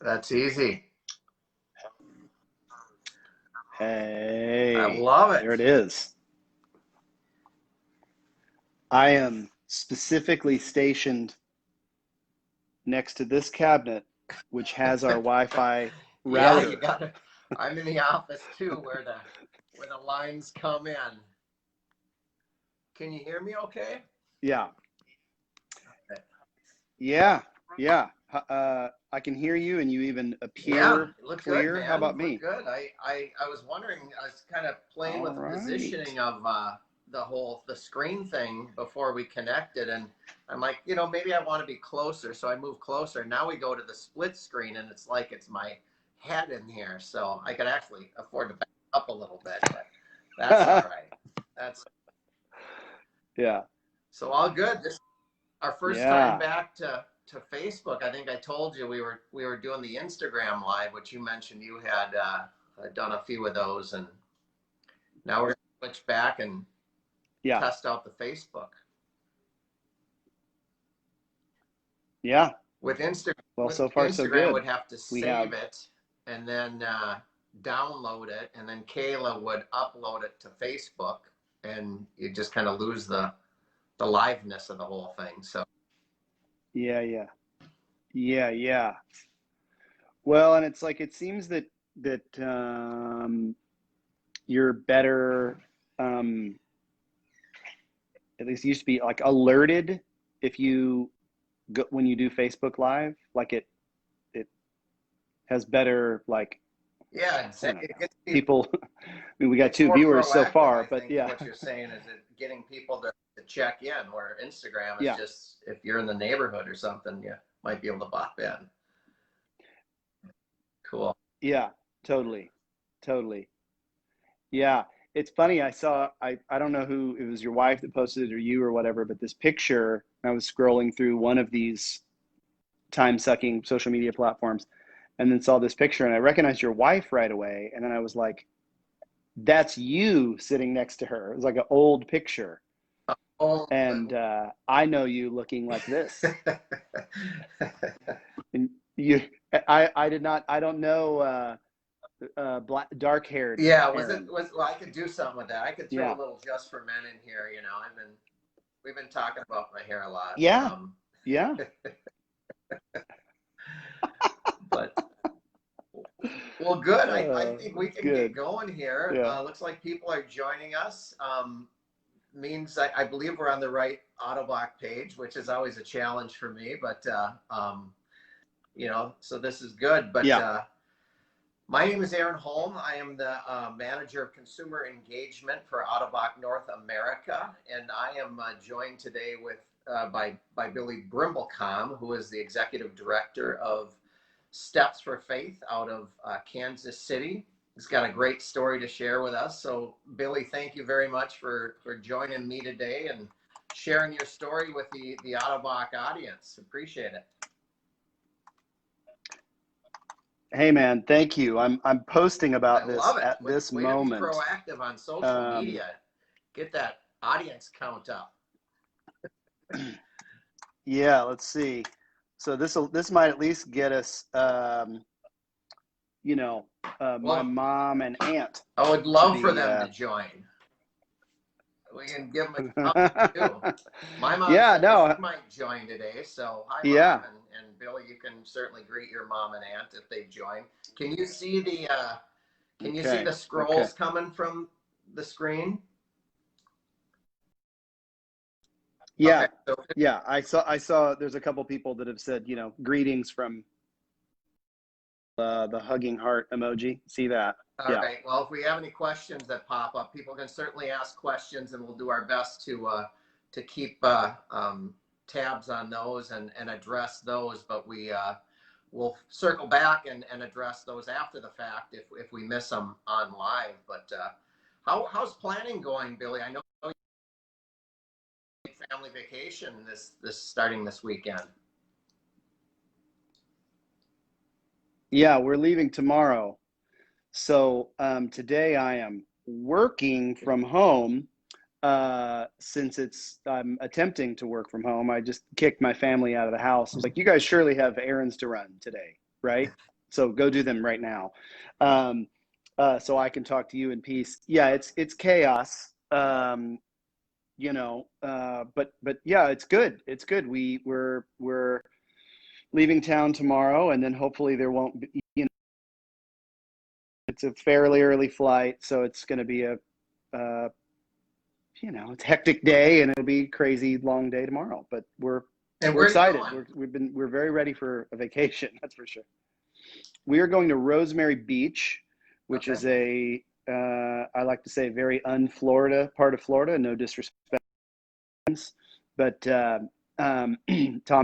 That's easy. Hey, I love it. there it is. I am specifically stationed next to this cabinet, which has our Wi-Fi router. Yeah, you got it. I'm in the office too, where the lines come in. Can you hear me okay? Yeah. Yeah. I can hear you, and you even appear clear. Good, man. How about me? Good. I was wondering. I was kind of playing with the positioning of the screen thing before we connected, and I'm like, maybe I want to be closer, so I move closer. Now we go to the split screen, and it's like it's my head in here, so I could actually afford to back up a little bit, but that's all right. Yeah. So all good. This is our first time back to Facebook. I think I told you we were doing the Instagram live, which you mentioned you had done a few of those, and now we're going to switch back and test out the Facebook. Yeah. With Instagram, well, so far Instagram so good. Would have to save it and then download it, and then Kayla would upload it to Facebook, and you just kind of lose the liveness of the whole thing. So. Yeah. Well, and it's like, it seems that you're better, at least it used to be, like, alerted if you go, when you do Facebook Live, like it has better, like, people. I mean, we got 2 viewers so far, but what you're saying is it getting people to check in, where Instagram is just, if you're in the neighborhood or something, you might be able to pop in. Cool. Yeah, totally. Yeah, it's funny. I saw, I don't know who, it was your wife that posted it or you or whatever, but this picture, I was scrolling through one of these time-sucking social media platforms, and then saw this picture, and I recognized your wife right away. And then I was like, that's you sitting next to her. It was like an old picture. And I know you looking like this. And you, I don't know, black, dark haired. Yeah, well, I could do something with that. I could throw a little Just for Men in here. We've been talking about my hair a lot. Yeah. But well, good. I think we can get going here. Looks like people are joining us. Means I believe we're on the right Ottobock page, which is always a challenge for me. But so this is good. But my name is Aaron Holm. I am the manager of consumer engagement for Ottobock North America, and I am joined today by Billy Brimblecom, who is the executive director of Steps for Faith out of Kansas City. He's got a great story to share with us. So, Billy, thank you very much for joining me today and sharing your story with the Ottobock audience. Appreciate it. Hey man, thank you. I'm posting about this at this moment. Way to be proactive on social media. Get that audience count up. Yeah, let's see. So this might at least get us, my mom and aunt. I would love for them to join. We can give them a count too. My mom might join today, so hi, Mom, and Billy, you can certainly greet your mom and aunt if they join. Can you see the scrolls coming from the screen? Yeah, yeah. I saw. There's a couple people that have said, greetings from the hugging heart emoji. See that? All right. Well, if we have any questions that pop up, people can certainly ask questions, and we'll do our best to keep tabs on those and address those. But we'll circle back and address those after the fact if we miss them on live. But how's planning going, Billy? I know you family vacation this starting this weekend. Yeah, we're leaving tomorrow. So today I am working from home since I'm attempting to work from home. I just kicked my family out of the house. I was like, you guys surely have errands to run today, right? So go do them right now. So I can talk to you in peace. Yeah, it's chaos. But yeah, it's good. It's good. We're leaving town tomorrow, and then hopefully there won't be, it's a fairly early flight, so it's going to be uh, it's a hectic day, and it'll be a crazy long day tomorrow. But we're where excited. are you We're very ready for a vacation. That's for sure. We are going to Rosemary Beach, which going? is I like to say, very un-Florida part of Florida. No disrespect, but Tom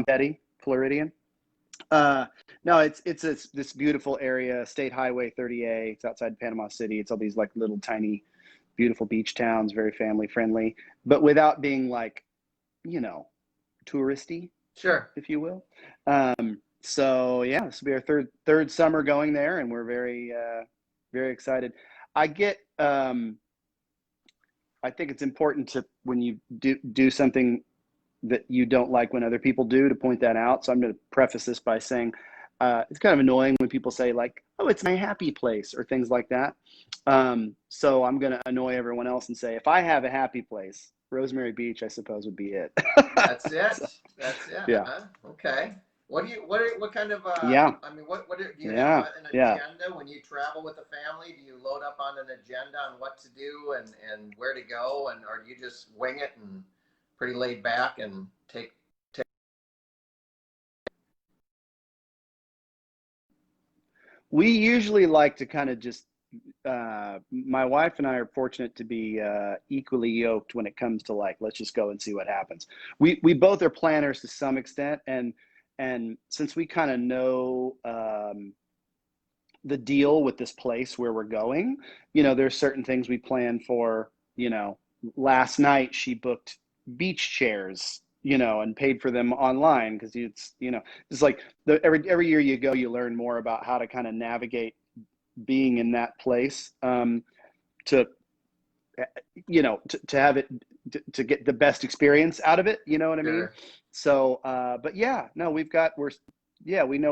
Petty, Floridian. No, it's this beautiful area, State Highway 30A. It's outside Panama City. It's all these like little tiny, beautiful beach towns, very family friendly, but without being like, touristy, Sure. if you will. So yeah, this will be our third summer going there, and we're very very excited. I think it's important to, when you do something that you don't like when other people do, to point that out. So I'm going to preface this by saying it's kind of annoying when people say like, "Oh, it's my happy place," or things like that. So I'm going to annoy everyone else and say, if I have a happy place, Rosemary Beach, I suppose, would be it. That's it. So, That's it. yeah. Huh? Okay. What kind of Yeah. I mean, what do you Yeah. have an Yeah. agenda when you travel with the family? Do you load up on an agenda on what to do and where to go, or do you just wing it and pretty laid back and take? We usually like to kind of just, my wife and I are fortunate to be equally yoked when it comes to like, let's just go and see what happens. We both are planners to some extent, and since we kind of know the deal with this place where we're going, there's certain things we plan for. Last night she booked beach chairs, and paid for them online, because it's like every year you go, you learn more about how to kind of navigate being in that place, to to have it, to get the best experience out of it, you know what I mean? Sure. So but yeah, no, we know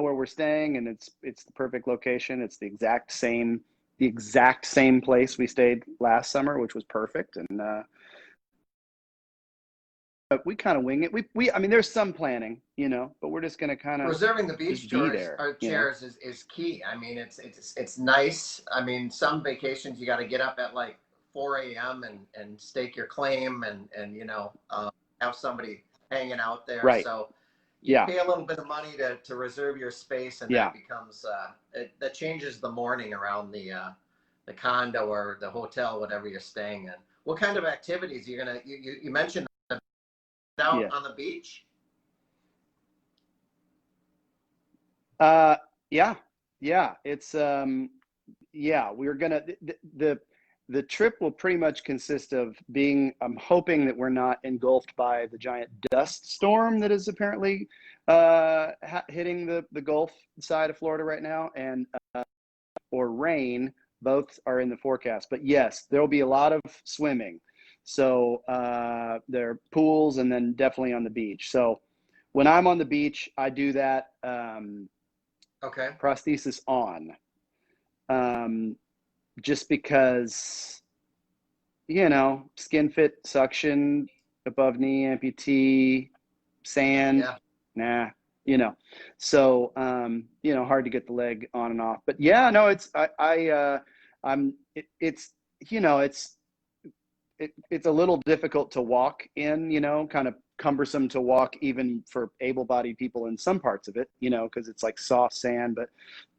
where we're staying, and it's the perfect location. It's the exact same place we stayed last summer, which was perfect. And we kind of wing it. I mean, there's some planning, but we're just going to kind of Reserving the beach just be chairs there, or chairs is key. I mean, it's nice. I mean, some vacations you got to get up at like 4 a.m. and stake your claim and have somebody hanging out there. Right. So you Yeah. pay a little bit of money to reserve your space, and Yeah. that becomes that changes the morning around the condo or the hotel, whatever you're staying in. What kind of activities you mentioned out Yeah. on the beach? Yeah. It's we're gonna the trip will pretty much consist of I'm hoping that we're not engulfed by the giant dust storm that is apparently hitting the Gulf side of Florida right now, and or rain. Both are in the forecast. But yes, there'll be a lot of swimming. So there are pools, and then definitely on the beach. So when I'm on the beach, I do that. Okay. Prosthesis on. Just because, skin fit, suction, above knee, amputee, sand, Yeah. nah, so, hard to get the leg on and off. But yeah, no, it's a little difficult to walk in, kind of cumbersome to walk even for able-bodied people in some parts of it, because it's like soft sand, but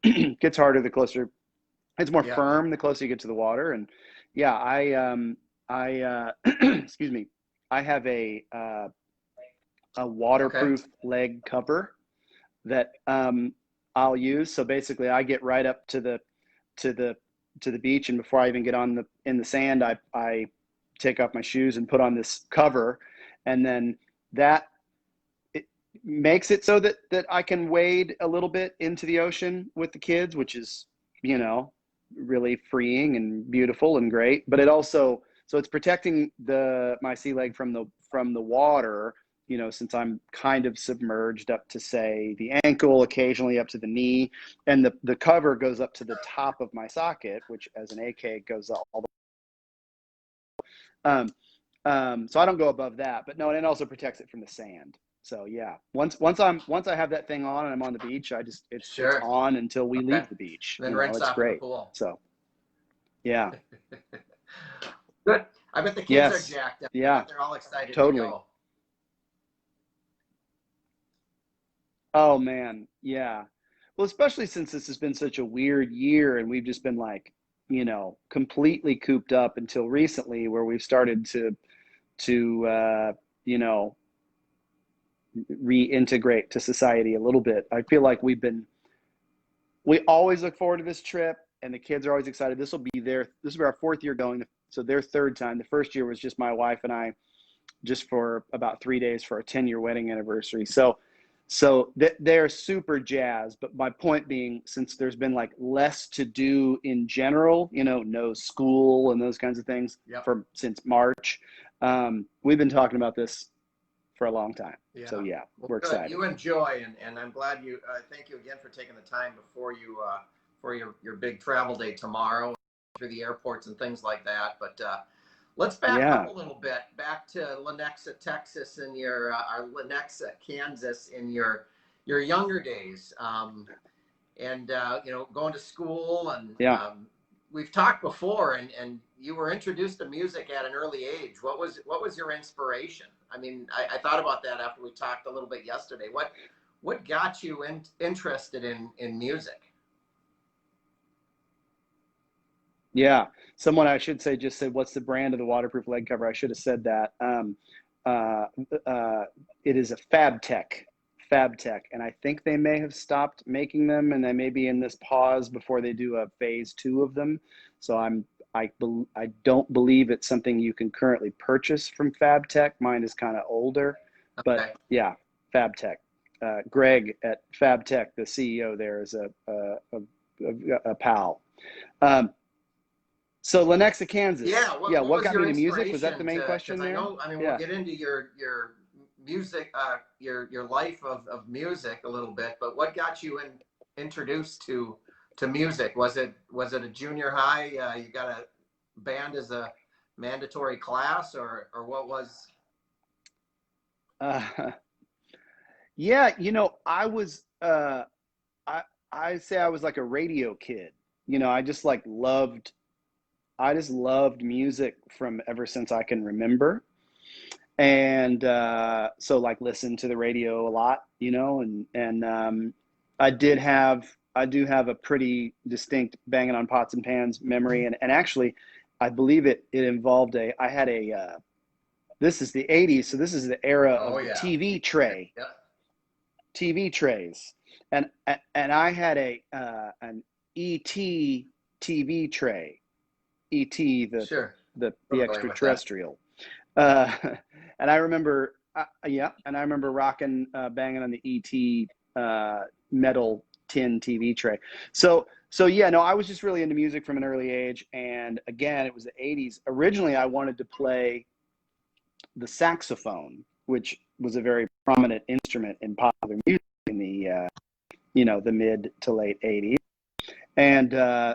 it gets harder the closer. It's more firm the closer you get to the water. And yeah, I excuse me, I have a waterproof leg cover that I'll use. So basically, I get right up to the beach, and before I even get in the sand, I take off my shoes and put on this cover, and then that it makes it so that I can wade a little bit into the ocean with the kids, which is really freeing and beautiful and great. But it also, so it's protecting my sea leg from the water, you know, since I'm kind of submerged up to, say, the ankle, occasionally up to the knee, and the cover goes up to the top of my socket, which as an AK goes all the so I don't go above that, but no, and it also protects it from the sand. So yeah, once I have that thing on and I'm on the beach, it's on until we leave the beach. Then rinse it's off great. in the pool. So yeah. Good. I bet the kids are jacked up. Yeah. They're all excited Totally. to go. Oh man, yeah. Well, especially since this has been such a weird year and we've just been like, you know, completely cooped up until recently, where we've started to you know, reintegrate to society a little bit. I feel like we always look forward to this trip, and the kids are always excited. This will be our fourth year going, so their third time. The first year was just my wife and I, just for about 3 days for our 10-year wedding anniversary. So they're super jazzed. But my point being, since there's been like less to do in general, you know, no school and those kinds of things since March, we've been talking about this for a long time. Yeah. So yeah, well, we're excited. You enjoy, and I'm glad you. Thank you again for taking the time before you for your big travel day tomorrow through the airports and things like that. But let's back up a little bit, back to Lenexa, Texas, and or Lenexa, Kansas, in your younger days, and you know, going to school, and we've talked before, and you were introduced to music at an early age. What was your inspiration? I mean, I thought about that after we talked a little bit yesterday. What got you interested in music? Yeah, someone, I should say, just said, "What's the brand of the waterproof leg cover?" I should have said that. It is a Fabtech, and I think they may have stopped making them, and they may be in this pause before they do a phase 2 of them. So I don't believe it's something you can currently purchase from Fabtech. Mine is kind of older, but yeah, Fabtech. Greg at Fabtech, the CEO there, is a pal. So Lenexa, Kansas. What got me into music? Was that the main question there? I mean, we'll get into your music, your life of music a little bit, but what got you introduced to music? Was it a junior high? You got a band as a mandatory class, or what was? Yeah, you know, I was I say I was like a radio kid. You know, I just loved music from ever since I can remember. And so like listened to the radio a lot, you know, and I do have a pretty distinct banging on pots and pans memory. And actually, I believe it involved this is the 80s. So this is the era of the TV tray, TV trays. And I had an ET TV tray, ET, the extraterrestrial. And I remember, rocking, banging on the ET metal tin TV tray. So yeah, no, I was just really into music from an early age. And again, it was the 80s. Originally, I wanted to play the saxophone, which was a very prominent instrument in popular music in the the mid to late 80s. And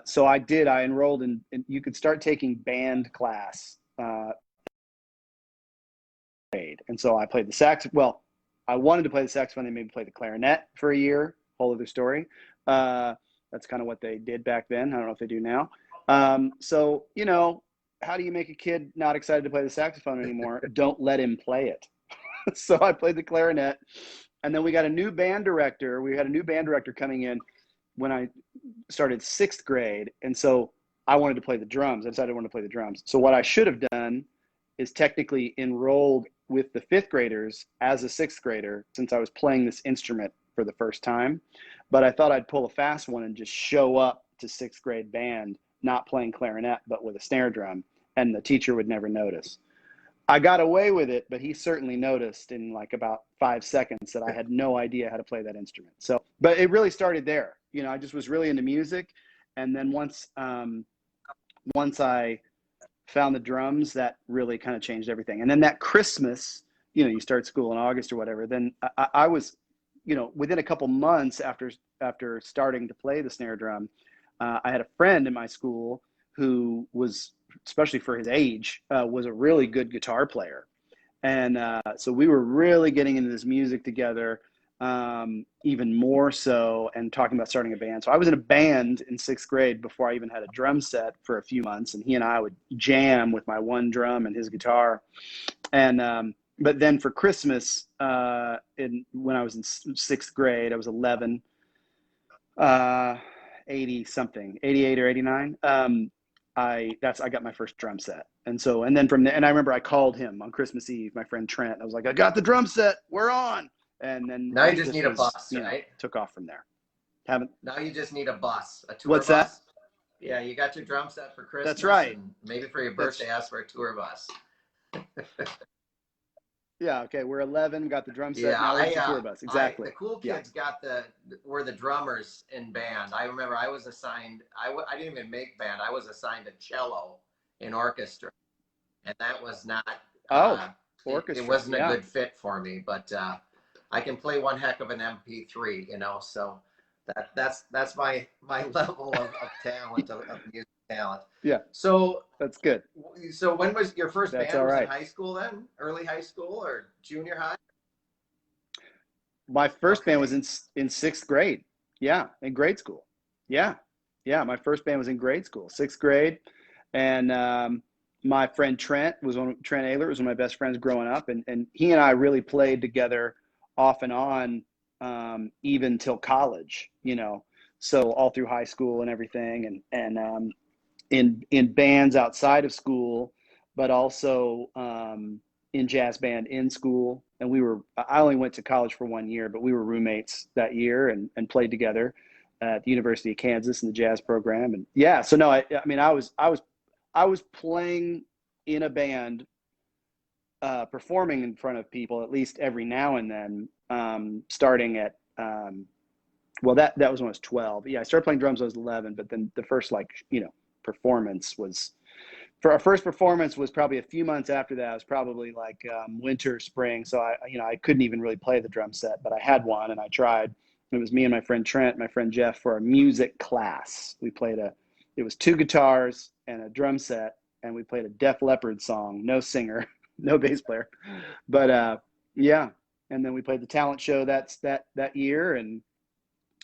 so I enrolled in you could start taking band class. And so I played the sax. Well, I wanted to play the saxophone. They made me play the clarinet for a year. Whole other story. That's kind of what they did back then. I don't know if they do now. So, you know, how do you make a kid not excited to play the saxophone anymore? Don't let him play it. So I played the clarinet. And then we got a new band director. We had a new band director coming in when I started 6th grade. And so I wanted to play the drums. I decided I wanted to play the drums. So what I should have done is technically enrolled with the 5th graders as a 6th grader, since I was playing this instrument for the first time. But I thought I'd pull a fast one and just show up to 6th grade band, not playing clarinet, but with a snare drum, and the teacher would never notice. I got away with it, but he certainly noticed in like about 5 seconds that I had no idea how to play that instrument. So, but it really started there. You know, I just was really into music. And then once I found the drums, that really kind of changed everything. And then that Christmas, you start school in August or whatever. Then I was, within a couple months after starting to play the snare drum, I had a friend in my school who was, especially for his age, was a really good guitar player. And so we were really getting into this music together, even more so, and talking about starting a band. So I was in a band in 6th grade before I even had a drum set for a few months. And he and I would jam with my one drum and his guitar. And but then for Christmas, when I was in 6th grade, I was 11, 80 something, 88 or 89. I got my first drum set. And then from there, and I remember I called him on Christmas Eve, my friend Trent. I was like, I got the drum set, we're on. And then now you just need a bus, right? Took off from there. Now you just need a bus, a tour What's bus. That? Yeah, you got your drum set for Christmas. That's right. And maybe for your birthday, ask for a tour bus. Yeah, okay, we're 11, got the drum set, now it's the tour bus. Exactly. The cool kids were the drummers in band. I remember I was assigned, I didn't even make band, I was assigned a cello in orchestra. And that was not, orchestra. It wasn't a good fit for me, but I can play one heck of an MP3, so that's my level of talent, of music talent. Yeah. So that's good. So when was your first band? All right. Was in high school then? Early high school or junior high? My first band was in 6th grade. Yeah, in grade school. Yeah. My first band was in grade school, 6th grade, and my friend Trent Aylor was one of my best friends growing up, and he and I really played together off and on, even till college. So all through high school and everything, and in bands outside of school, but also in jazz band in school. And I only went to college for 1 year, but we were roommates that year and played together at the University of Kansas in the jazz program. And yeah, so no, I was playing in a band, performing in front of people at least every now and then, starting at, that was when I was 12. Yeah, I started playing drums when I was 11, but then the first performance was, for our first performance was probably a few months after that. It was probably like winter, spring. So I couldn't even really play the drum set, but I had one and I tried. It was me and my friend Trent, my friend Jeff, for a music class. We played it was 2 guitars and a drum set, and we played a Def Leppard song, no singer, no bass player. But yeah, and then we played the talent show that year, and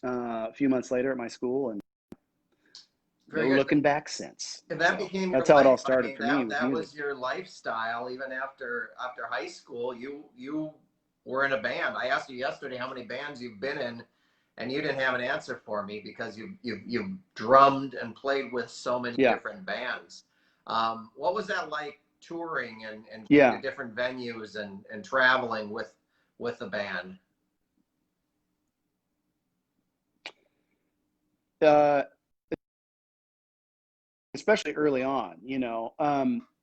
a few months later at my school, and looking back since. And that became that's how it all started for me. That was your lifestyle even after high school. You were in a band. I asked you yesterday how many bands you've been in, and you didn't have an answer for me because you drummed and played with so many different bands. What was that like, touring and going to different venues and traveling with the band? Especially early on,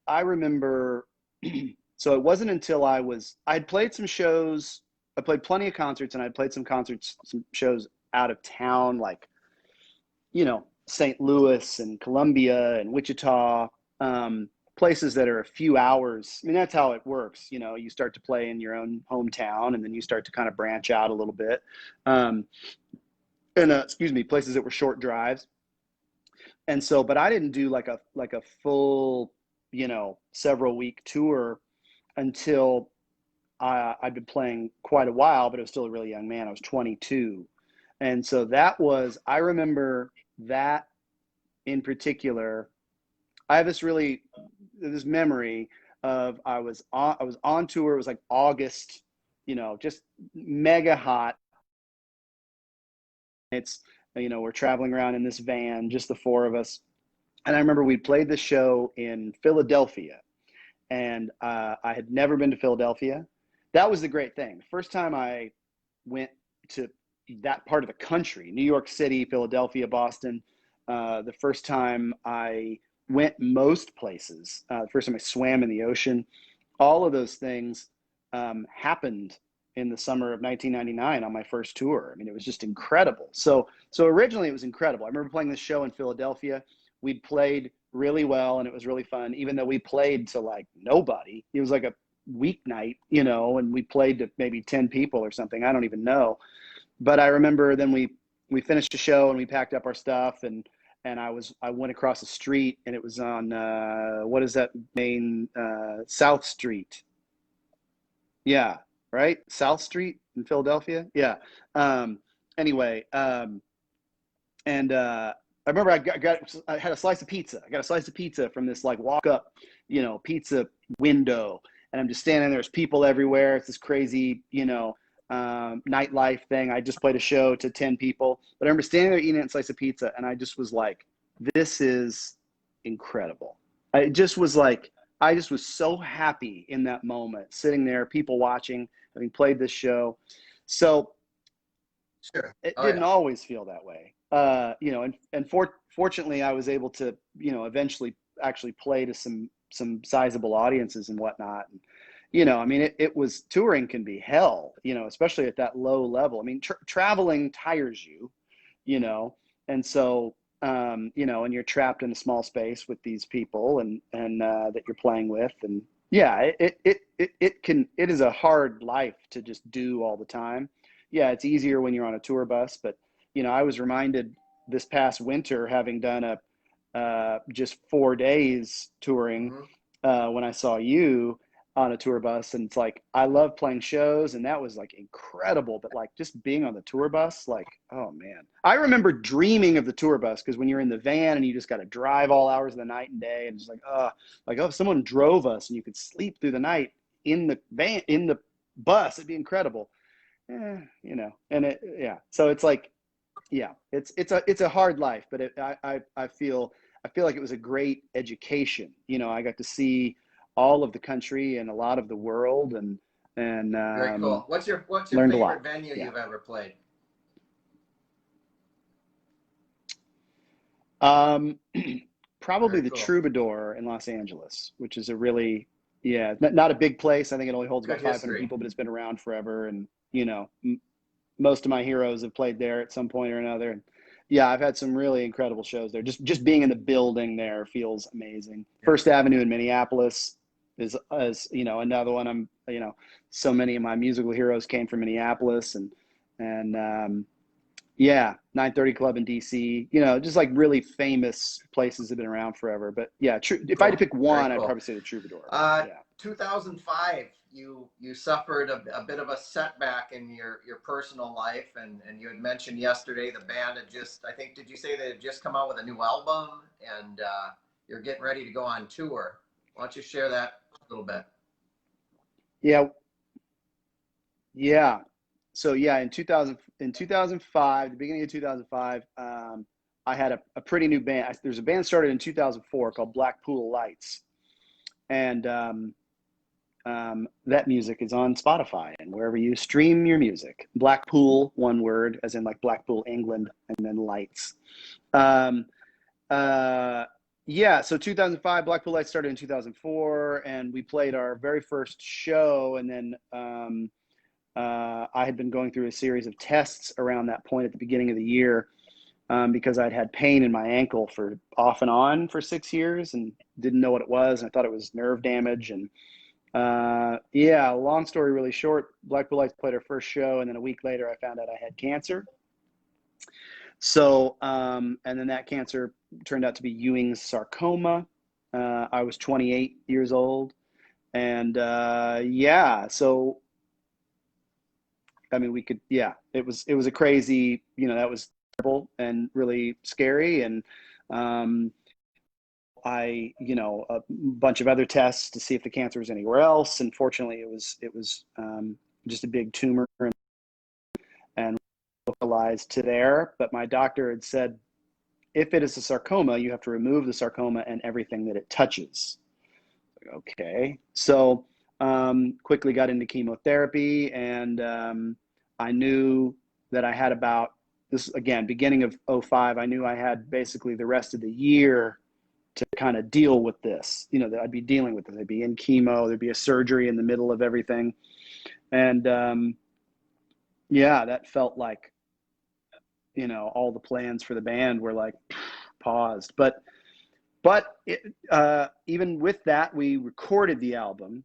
I remember, so it wasn't until I'd played some shows, I played plenty of concerts, and I'd played some shows out of town, like, St. Louis and Columbia and Wichita, places that are a few hours. I mean, that's how it works. You start to play in your own hometown, and then you start to kind of branch out a little bit. Places that were short drives. And so, but I didn't do like a full, several week tour until I'd been playing quite a while, but I was still a really young man. I was 22. And so I remember that in particular. I have this memory of, I was on tour. It was like August, just mega hot. We're traveling around in this van, just the 4 of us. And I remember we played the show in Philadelphia, and I had never been to Philadelphia. That was the great thing. The first time I went to that part of the country, New York City, Philadelphia, Boston, the first time I went most places, the first time I swam in the ocean, all of those things happened in the summer of 1999 on my first tour. I mean, it was just incredible. So originally it was incredible. I remember playing this show in Philadelphia. We'd played really well, and it was really fun, even though we played to like nobody. It was like weeknight, you know, and we played to maybe 10 people or something. I don't even know. But I remember then we finished the show and we packed up our stuff, and I went across the street, and it was on what is that main South Street? Yeah, right? South Street in Philadelphia. Yeah. Um, anyway, and I remember I had a slice of pizza. I got a slice of pizza from this like walk up, you know, pizza window, and I'm just standing there. There's people everywhere. It's this crazy, you know, nightlife thing. I just played a show to 10 people, but I remember standing there eating a slice of pizza, and I just was like, this is incredible. I just was like, I just was so happy in that moment, sitting there, people watching, having played this show. So Sure. it Oh didn't yeah. always feel that way. You know, and fortunately, I was able to, you know, eventually actually play to some sizable audiences and whatnot. And, you know, I mean, it was touring can be hell, you know, especially at that low level. I mean, traveling tires you, you know, and so you know, and you're trapped in a small space with these people and that you're playing with, and yeah, it is a hard life to just do all the time. Yeah, it's easier when you're on a tour bus, but you know, I was reminded this past winter, having done a just 4 days touring, Hmm. when I saw you on a tour bus, and it's like I love playing shows, and that was like incredible. But like just being on the tour bus, like oh man, I remember dreaming of the tour bus because when you're in the van and you just got to drive all hours of the night and day, and it's like oh, if someone drove us and you could sleep through the night in the van in the bus, it'd be incredible. You know, and yeah, so it's like, yeah, it's a hard life, but I feel like it was a great education. You know, I got to see all of the country and a lot of the world, and Very cool. What's your learned a lot. favorite venue Yeah. you've ever played? Um, Probably Very the cool. Troubadour in Los Angeles, which is a really, yeah, not a big place. I think it only holds Good about 500 history. people, but it's been around forever. And, you know, most of my heroes have played there at some point or another. And yeah, I've had some really incredible shows there. Just being in the building there feels amazing. Yeah. First Avenue in Minneapolis is you know, another one. I'm, you know, so many of my musical heroes came from Minneapolis, and yeah, 930 Club in DC. You know, just like really famous places have been around forever. But yeah, if I had to Cool. pick Very one, I'd cool. probably say the Troubadour. Uh, Yeah. 2005, you suffered a bit of a setback in your personal life, and you had mentioned yesterday the band had just, I think, did you say they had just come out with a new album, and you're getting ready to go on tour? Why don't you share that a little bit? Yeah. Yeah. So yeah, in 2005, the beginning of 2005, I had a pretty new band. There's a band started in 2004 called Blackpool Lights, and that music is on Spotify and wherever you stream your music. Blackpool, one word, as in like Blackpool, England, and then Lights. Um, uh, yeah, so 2005, Blackpool Lights started in 2004, and we played our very first show, and then I had been going through a series of tests around that point at the beginning of the year, because I'd had pain in my ankle for off and on for 6 years and didn't know what it was. And I thought it was nerve damage. And yeah, long story really short, Blackpool Lights played our first show, and then a week later I found out I had cancer. So, and then that cancer turned out to be Ewing's sarcoma. I was 28 years old. And yeah, so I mean, yeah, it was a crazy, you know, that was terrible and really scary. And um, you know, a bunch of other tests to see if the cancer was anywhere else. And fortunately, it was just a big tumor and localized to there. But my doctor had said, if it is a sarcoma, you have to remove the sarcoma and everything that it touches. Okay, so quickly got into chemotherapy, and I knew that I had about this again, beginning of '05. I knew I had basically the rest of the year to kind of deal with this. You know, that I'd be dealing with this. I'd be in chemo. There'd be a surgery in the middle of everything, and yeah, that felt like, you know, all the plans for the band were like paused. But even with that, we recorded the album,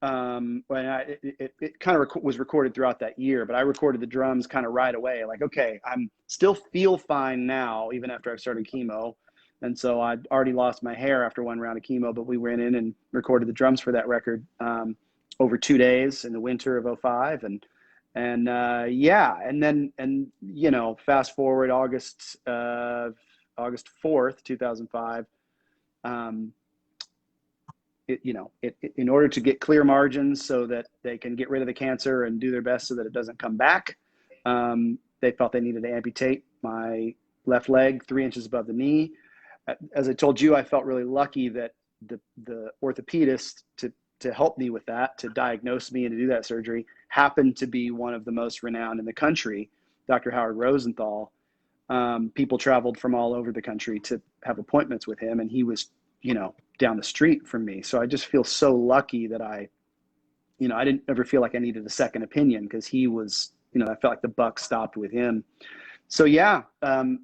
it kind of was recorded throughout that year, but I recorded the drums kind of right away. Like, okay, I'm still feel fine now, even after I've started chemo. And so I'd already lost my hair after one round of chemo, but we went in and recorded the drums for that record over 2 days in the winter of '05. And fast forward August 4th, 2005. In order to get clear margins so that they can get rid of the cancer and do their best so that it doesn't come back, they felt they needed to amputate my left leg 3 inches above the knee. As I told you, I felt really lucky that the orthopedist to help me with that, to diagnose me and to do that surgery, happened to be one of the most renowned in the country, Dr. Howard Rosenthal. People traveled from all over the country to have appointments with him, and he was, down the street from me. So I just feel so lucky that I didn't ever feel like I needed a second opinion, because he was, I felt like the buck stopped with him. So yeah,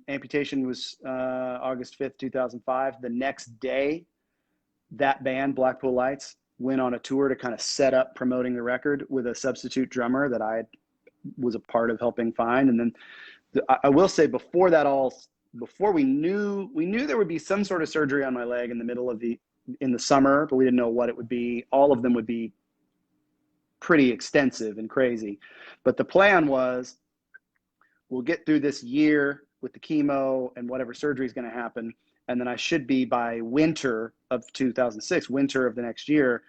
amputation was August 5th, 2005. The next day, that band, Blackpool Lights, went on a tour to kind of set up promoting the record with a substitute drummer that I was a part of helping find. And then I will say, before we knew there would be some sort of surgery on my leg in the summer, but we didn't know what it would be. All of them would be pretty extensive and crazy. But the plan was, we'll get through this year with the chemo and whatever surgery is going to happen. And then I should be, by winter of 2006, winter of the next year,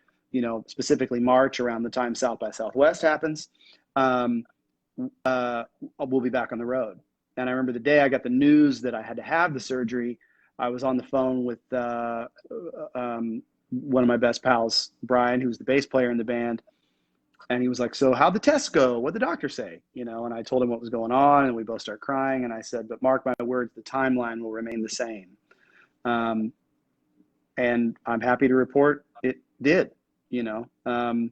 specifically March, around the time South by Southwest happens, we'll be back on the road. And I remember the day I got the news that I had to have the surgery, I was on the phone with one of my best pals, Brian, who's the bass player in the band. And he was like, "So how'd the tests go? What'd the doctor say?" And I told him what was going on, and we both started crying. And I said, "But mark my words, the timeline will remain the same." And I'm happy to report it did. The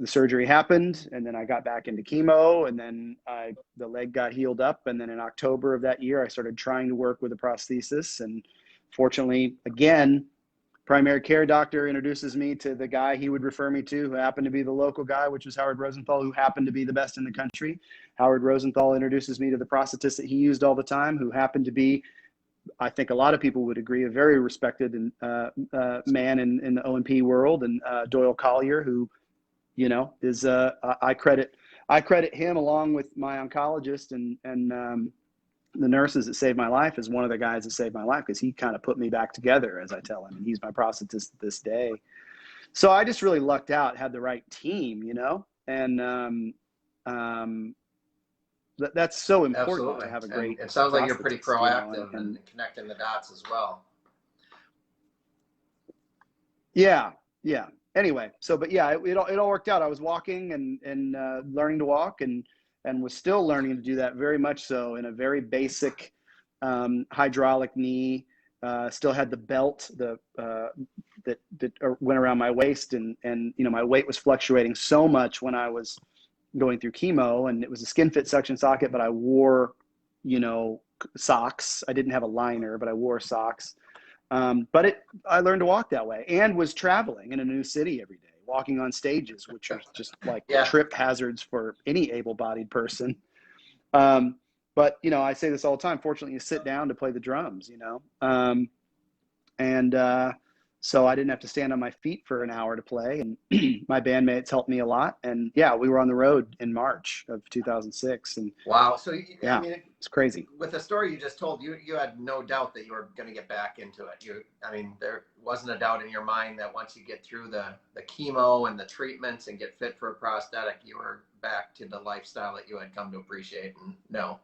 surgery happened, and then I got back into chemo, and then the leg got healed up. And then in October of that year, I started trying to work with a prosthesis. And fortunately, again, primary care doctor introduces me to the guy he would refer me to, who happened to be the local guy, which was Howard Rosenthal, who happened to be the best in the country. Howard Rosenthal introduces me to the prosthetist that he used all the time, who happened to be, I think a lot of people would agree, a very respected man in the O&P world, and Doyle Collier, who, is I credit him, along with my oncologist and the nurses that saved my life, as one of the guys that saved my life, because he kind of put me back together, as I tell him, and he's my prosthetist to this day. So I just really lucked out, had the right team, and that's so important. Absolutely. To have a great. And it sounds like you're pretty proactive and connecting the dots as well. Yeah. Anyway, but yeah, it all worked out. I was walking and learning to walk, and was still learning to do that, very much so, in a very basic hydraulic knee. Still had the belt that went around my waist, and my weight was fluctuating so much when I was going through chemo, and it was a skin fit suction socket, but I wore socks. I didn't have a liner, but I wore socks. But I learned to walk that way, and was traveling in a new city every day, walking on stages, which are just like trip hazards for any able-bodied person. But I say this all the time, fortunately you sit down to play the drums, so I didn't have to stand on my feet for an hour to play, and my bandmates helped me a lot. And yeah, we were on the road in March of 2006. And wow. So yeah, it's crazy. With the story you just told, you had no doubt that you were going to get back into it. There wasn't a doubt in your mind that once you get through the chemo and the treatments and get fit for a prosthetic, you were back to the lifestyle that you had come to appreciate and know.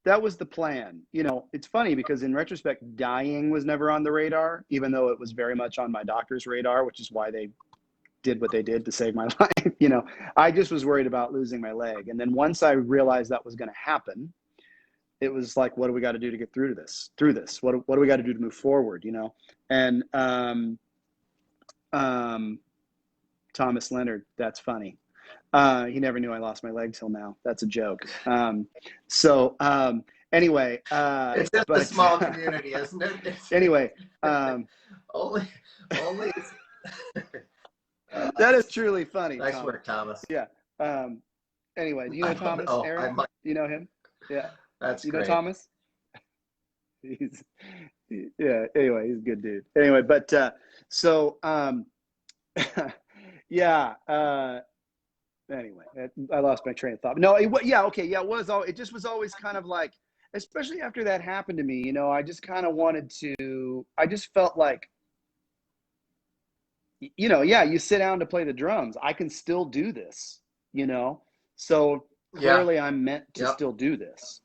That was the plan. It's funny, because in retrospect, dying was never on the radar, even though it was very much on my doctor's radar, which is why they did what they did to save my life. I just was worried about losing my leg. And then once I realized that was going to happen, it was like, what do we got to do to get through this? What do we got to do to move forward? And Thomas Leonard, that's funny. He never knew I lost my leg till now. That's a joke. Anyway, It's just a but small community, isn't it? anyway, only, only. that is truly funny, Nice Thomas. work, Thomas. Yeah. Anyway, do you know Thomas, know. Aaron? Do you know him? Yeah. That's You know great. Thomas? Yeah. Anyway, he's a good dude. Anyway, but so yeah. Anyway, I lost my train of thought. No, yeah, okay, yeah, it was all. It just was always kind of like, especially after that happened to me. I just kind of wanted to. I just felt like, yeah, you sit down to play the drums. I can still do this. So Yeah. clearly I'm meant to Yep. still do this.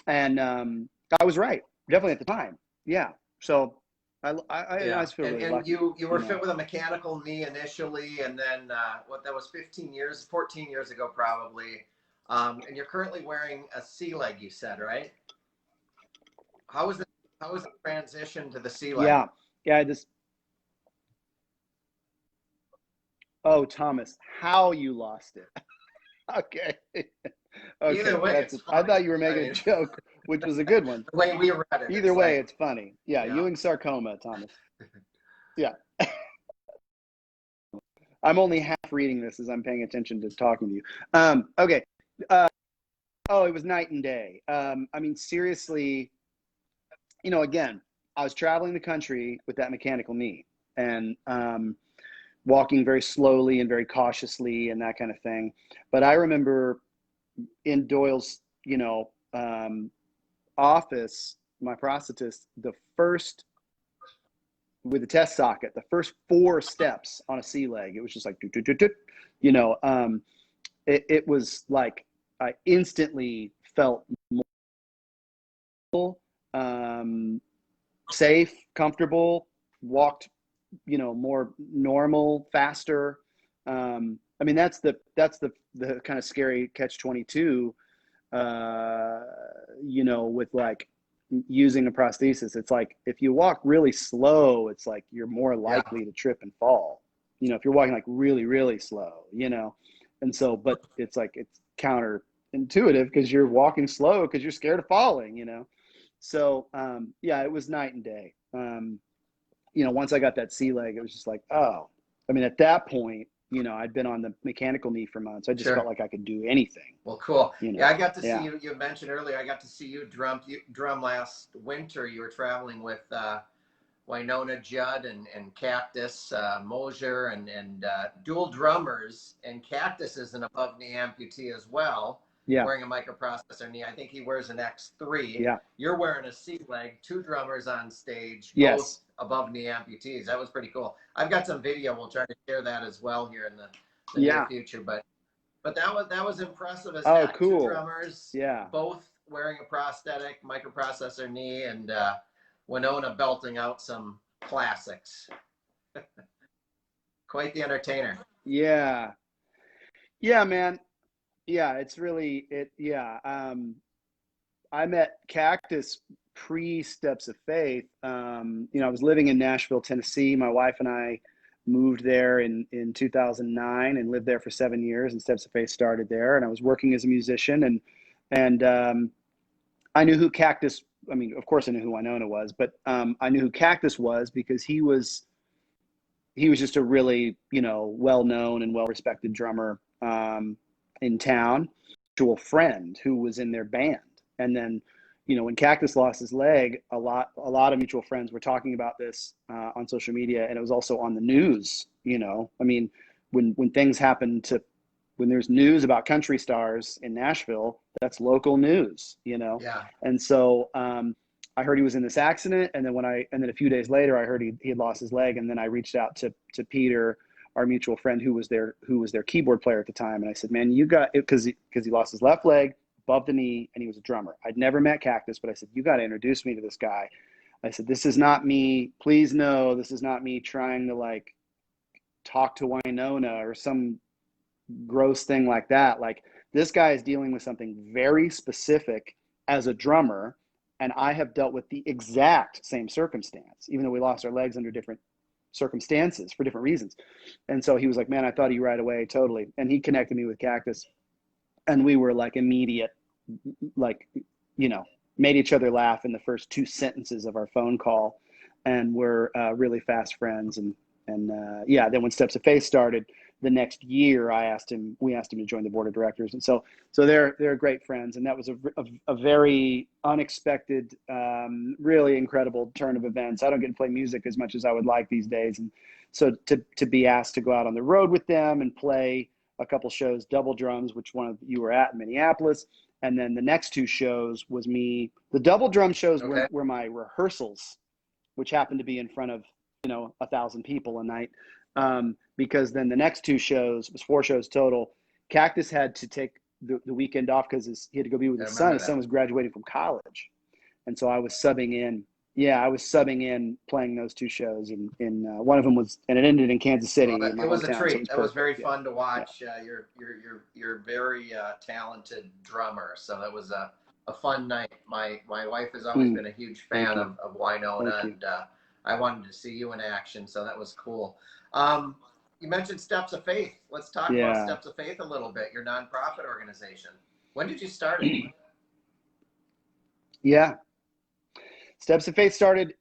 And I was right, definitely at the time. Yeah. So I just feel really and lucky. you were fit with a mechanical knee initially, and then that was 14 years ago probably, and you're currently wearing a sea leg. You said, right? How was the transition to the sea leg? Yeah. Oh, Thomas, how you lost it? Okay. Okay. Either way, I thought you were making a joke, which was a good one. The way we read it. Either way, it's funny. Yeah, Ewing sarcoma, Thomas. Yeah. I'm only half reading this as I'm paying attention to talking to you. Okay. Oh, it was night and day. I mean, seriously, again, I was traveling the country with that mechanical knee and walking very slowly and very cautiously and that kind of thing. But I remember in Doyle's, office, my prosthetist, with the test socket, the first 4 steps on a sea leg, it was just like, it was like I instantly felt more safe, comfortable, walked, more normal, faster. I mean, that's the kind of scary catch-22, with like using a prosthesis. It's like if you walk really slow, it's like you're more likely to trip and fall. If you're walking like really, really slow, and so, but it's like it's counterintuitive because you're walking slow because you're scared of falling, So yeah, it was night and day. Once I got that sea leg, it was just like, oh, I mean, at that point, I'd been on the mechanical knee for months. I just felt like I could do anything. Well, cool. Yeah, I got to see you. You mentioned earlier, I got to see you drum last winter. You were traveling with Winona Judd and Cactus Mosier and dual drummers. And Cactus is an above knee amputee as well. Yeah. Wearing a microprocessor knee. I think he wears an X3. Yeah. You're wearing a sea leg, 2 drummers on stage, yes. both above knee amputees. That was pretty cool. I've got some video. We'll try to share that as well here in the near future. But that was impressive as heck. Cool. 2 drummers, both wearing a prosthetic microprocessor knee, and Winona belting out some classics. Quite the entertainer. Yeah. Yeah, man. Yeah, it's really it. Yeah. I met Cactus pre Steps of Faith. I was living in Nashville, Tennessee. My wife and I moved there in 2009 and lived there for 7 years, and Steps of Faith started there. And I was working as a musician, and I knew who Cactus. I mean, of course, I knew who Winona was, but I knew who Cactus was because he was just a really well-known and well-respected drummer in town, to a friend who was in their band. And then, when Cactus lost his leg, a lot of mutual friends were talking about this on social media, and it was also on the news. I mean, when things happen when there's news about country stars in Nashville, that's local news. Yeah. And so I heard he was in this accident, and then a few days later, I heard he had lost his leg, and then I reached out to Peter, our mutual friend, who was their keyboard player at the time, and I said, man, you got it, because he lost his left leg above the knee, and he was a drummer. I'd never met Cactus, but I said, you got to introduce me to this guy. I said, this is not me. Please know this is not me trying to like talk to Winona or some gross thing like that. Like, this guy is dealing with something very specific as a drummer, and I have dealt with the exact same circumstance, even though we lost our legs under different circumstances for different reasons. And so he was like, man, I thought of you right away. Totally. And he connected me with Cactus, and we were like immediate, like, made each other laugh in the first 2 sentences of our phone call, and we're really fast friends. And then when Steps of Faith started the next year, we asked him to join the board of directors. And so they're great friends. And that was a very unexpected, really incredible turn of events. I don't get to play music as much as I would like these days. And so to be asked to go out on the road with them and play a couple shows, double drums, which one of you were at in Minneapolis. And then the next 2 shows was me. The double drum shows were my rehearsals, which happened to be in front of, 1,000 people a night. Because then the next 2 shows, it was 4 shows total. Cactus had to take the weekend off because he had to go be with his son. His son was graduating from college. And so I was subbing in. Yeah, I was subbing in playing those 2 shows. And one of them was, and it ended in Kansas City. Well, it was a treat. So that was very fun to watch. You're very talented drummer. So that was a fun night. My wife has always been a huge fan of Winona, and I wanted to see you in action. So that was cool. You mentioned Steps of Faith. Let's talk about Steps of Faith a little bit, your nonprofit organization. When did you start it? Yeah. Steps of Faith started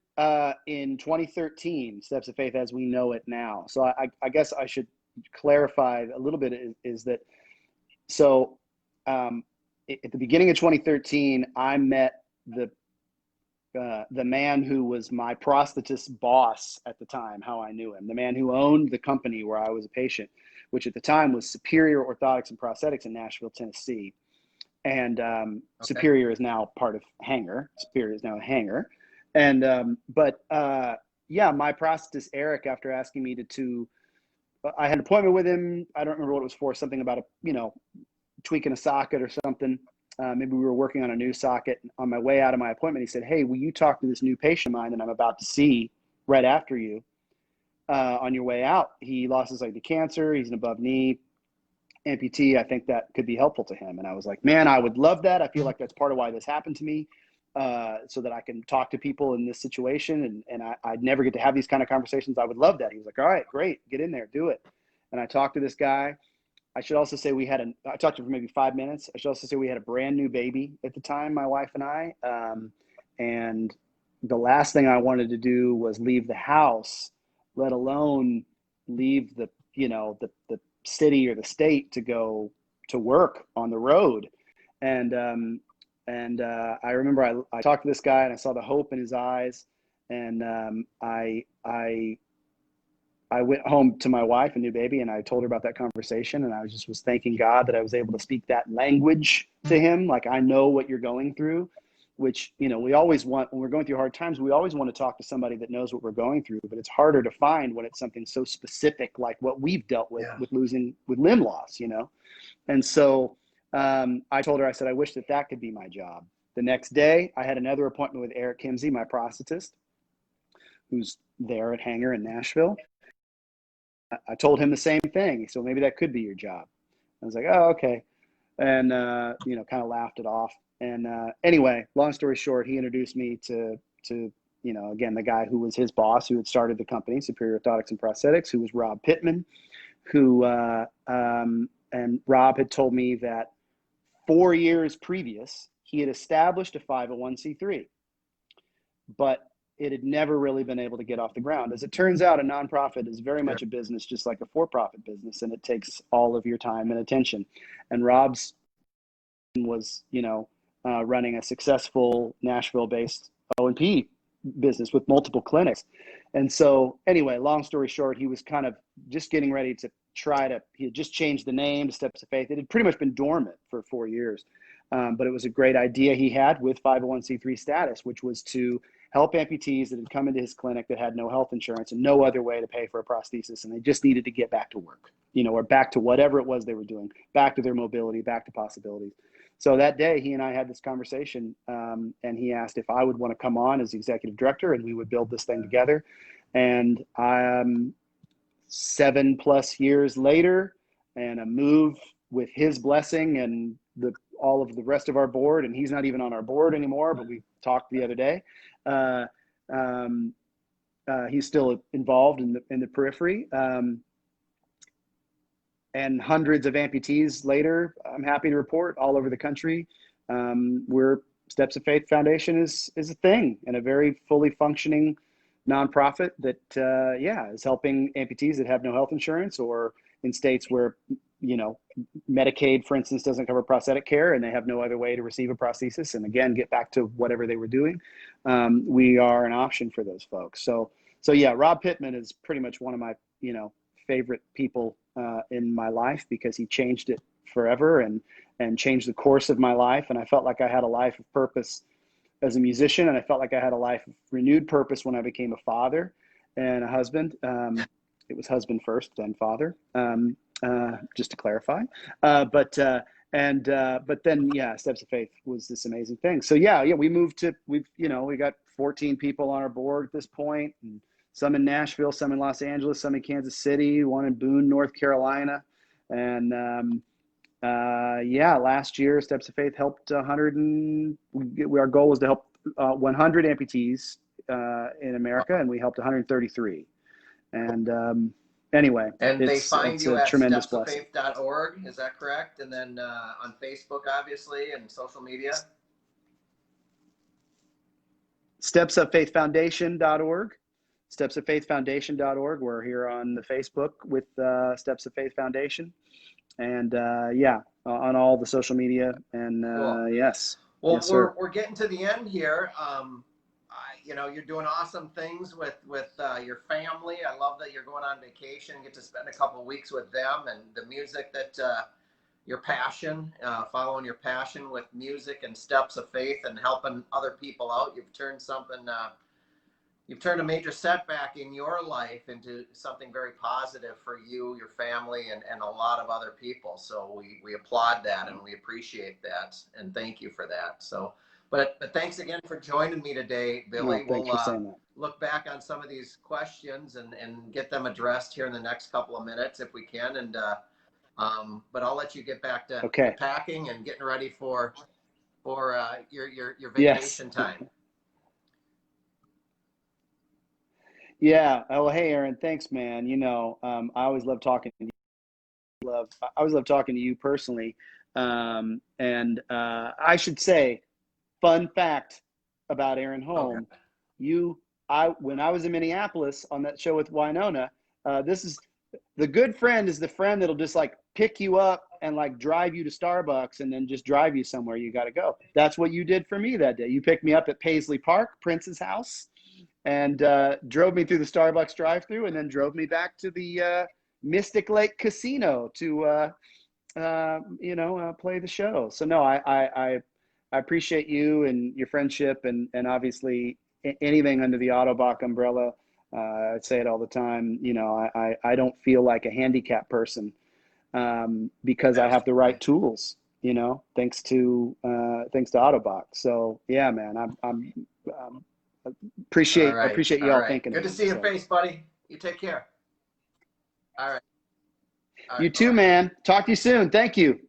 in 2013, Steps of Faith as we know it now. So I guess I should clarify a little bit is that, so at the beginning of 2013, I met the man who was my prosthetist boss at the time, how I knew him, the man who owned the company where I was a patient, which at the time was Superior Orthotics and Prosthetics in Nashville, Tennessee. And Superior is now part of Hanger. Superior is now a Hanger. And my prosthetist, Eric, after asking me I had an appointment with him. I don't remember what it was for, something about tweaking a socket or something. Maybe we were working on a new socket. On my way out of my appointment, he said, "Hey, will you talk to this new patient of mine that I'm about to see right after you on your way out? He lost his leg to cancer. He's an above knee amputee. I think that could be helpful to him." And I was like, "Man, I would love that. I feel like that's part of why this happened to me, so that I can talk to people in this situation. And I'd never get to have these kind of conversations. I would love that." He was like, "All right, great. Get in there. Do it." And I talked to this guy. I should also say I talked to him for maybe 5 minutes. I should also say we had a brand new baby at the time, my wife and I. And the last thing I wanted to do was leave the house, let alone leave the city or the state to go to work on the road. And I remember I talked to this guy and I saw the hope in his eyes. And I went home to my wife and new baby, and I told her about that conversation, and I was thanking God that I was able to speak that language to him. Like, I know what you're going through, which, we always want, when we're going through hard times, we always want to talk to somebody that knows what we're going through, but it's harder to find when it's something so specific, like what we've dealt with with limb loss, And so I told her, I said, I wish that could be my job. The next day, I had another appointment with Eric Kimsey, my prosthetist, who's there at Hanger in Nashville. I told him the same thing. So maybe that could be your job. I was like, "Oh, okay." And, kind of laughed it off. And anyway, long story short, he introduced me to again, the guy who was his boss, who had started the company, Superior Orthotics and Prosthetics, who was Rob Pittman, and Rob had told me that 4 years previous, he had established a 501c3, but it had never really been able to get off the ground. As it turns out, a nonprofit is very much a business, just like a for-profit business, and it takes all of your time and attention. And Rob's was, running a successful Nashville-based O&P business with multiple clinics. And so anyway, long story short, he was kind of just getting ready to he had just changed the name to Steps of Faith. It had pretty much been dormant for 4 years. But it was a great idea he had with 501c3 status, which was to help amputees that had come into his clinic that had no health insurance and no other way to pay for a prosthesis. And they just needed to get back to work, or back to whatever it was they were doing, back to their mobility, back to possibilities. So that day, he and I had this conversation, and he asked if I would want to come on as executive director and we would build this thing together. And 7+ years later, and a move with his blessing and all of the rest of our board, and he's not even on our board anymore, but we talked the other day. He's still involved in the periphery. And hundreds of amputees later, I'm happy to report, all over the country, we're Steps of Faith Foundation is a thing, and a very fully functioning nonprofit that is helping amputees that have no health insurance, or in states where Medicaid, for instance, doesn't cover prosthetic care and they have no other way to receive a prosthesis and again get back to whatever they were doing. We are an option for those folks. So yeah, Rob Pittman is pretty much one of my favorite people in my life, because he changed it forever and changed the course of my life. And I felt like I had a life of purpose as a musician, and I felt like I had a life of renewed purpose when I became a father and a husband. It was husband first, then father, just to clarify. But then, Steps of Faith was this amazing thing. So we got 14 people on our board at this point, and some in Nashville, some in Los Angeles, some in Kansas City, one in Boone, North Carolina. And last year Steps of Faith helped our goal was to help 100 amputees in America, and we helped 133. And anyway, and they find you at stepsoffaith.org, is that correct? And then on Facebook, obviously, and social media. Stepsoffaithfoundation.org. Stepsoffaithfoundation.org. We're here on the Facebook with Steps of Faith Foundation, and on all the social media. And cool. Yes. Well, yes, we're getting to the end here. You're doing awesome things with your family. I love that you're going on vacation, get to spend a couple of weeks with them, and the music that your passion, following your passion with music and Steps of Faith and helping other people out. You've turned a major setback in your life into something very positive for you, your family, and a lot of other people. So we applaud that and we appreciate that, and thank you for that. So, but thanks again for joining me today, Billy. We'll look back on some of these questions and get them addressed here in the next couple of minutes if we can. And but I'll let you get back to packing and getting ready for your vacation time. Yeah. Oh, hey, Aaron. Thanks, man. I always love talking to you. I always love talking to you personally. And I should say, fun fact about Aaron Holm. Okay. When I was in Minneapolis on that show with Winona, the good friend is the friend that'll just like pick you up and like drive you to Starbucks and then just drive you somewhere you got to go. That's what you did for me that day. You picked me up at Paisley Park, Prince's house, and drove me through the Starbucks drive-thru, and then drove me back to the Mystic Lake Casino to play the show. So no, I appreciate you and your friendship, and obviously anything under the Ottobock umbrella. I say it all the time. I don't feel like a handicapped person because I have the right tools. Thanks to Ottobock. So yeah, man, I'm appreciate you all thinking. Good to see your face, buddy. You take care. All right. You too, man. Talk to you soon. Thank you.